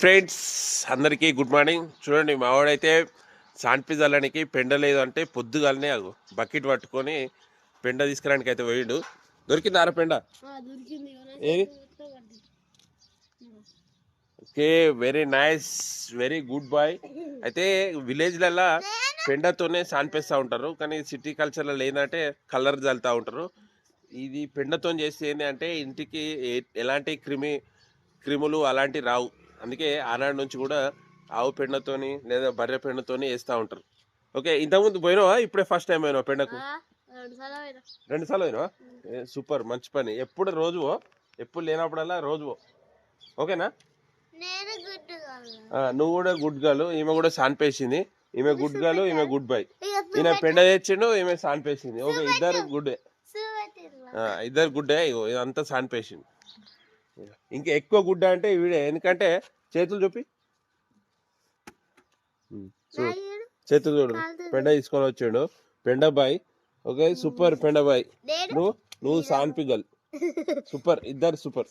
Friends అందరికీ good morning. చూడండి మావాడైతే సాండ్పి చల్లడానికి పెండ లేదు అంటే పొద్దుగాలనే బకెట్ పట్టుకొని పెండ తీసుకురానికి అయితే పోయిండు. దొరికింది ఆర పెండ. ఏది? Okay, very nice, very good boy. అయితే విలేజ్లల్లో పెండతోనే సాన్పేస్తూ ఉంటారు, కానీ సిటీ కల్చర్లో ఏంటంటే కలర్ చల్లుతూ ఉంటారు. ఇది పెండతో చేస్తే ఏంటి అంటే ఇంటికి ఎలాంటి క్రిములు అలాంటివి రావు. అందుకే ఆనాడు నుంచి కూడా ఆవు పెండతోని లేదా బర్రె పెండతోని వేస్తూ ఉంటారు. ఓకే, ఇంతకుముందు పోయినావా? ఇప్పుడే ఫస్ట్ టైం పోయినావా పెండకు? 2 సార్లు పోయినావా? సూపర్, మంచి పని. ఎప్పుడు రోజువో, ఎప్పుడు లేనప్పుడల్లా రోజువో. ఓకేనా? నువ్వు కూడా గుడ్ గర్ల్. ఈమె కూడా సాన్పేసింది. ఈమె గుడ్ గర్ల్, ఈమె గుడ్ బై. ఈయన పెండ తెచ్చిండు, ఈమె సాన్పేసింది. ఓకే, ఇద్దరు గుడ్డే, ఇద్దరు గుడ్డే. ఇదంతా సాన్పేసింది. ఇంకా ఎక్కువ గుడ్డ అంటే వీడే, ఎందుకంటే చేతులు చూపి, చేతులు చూడు. పెండ తీసుకొని వచ్చాడు, పెండ బాయ్. ఓకే, సూపర్ పెండ బాయ్. నువ్వు సాన్పి గర్ల్. సూపర్, ఇద్దరు సూపర్.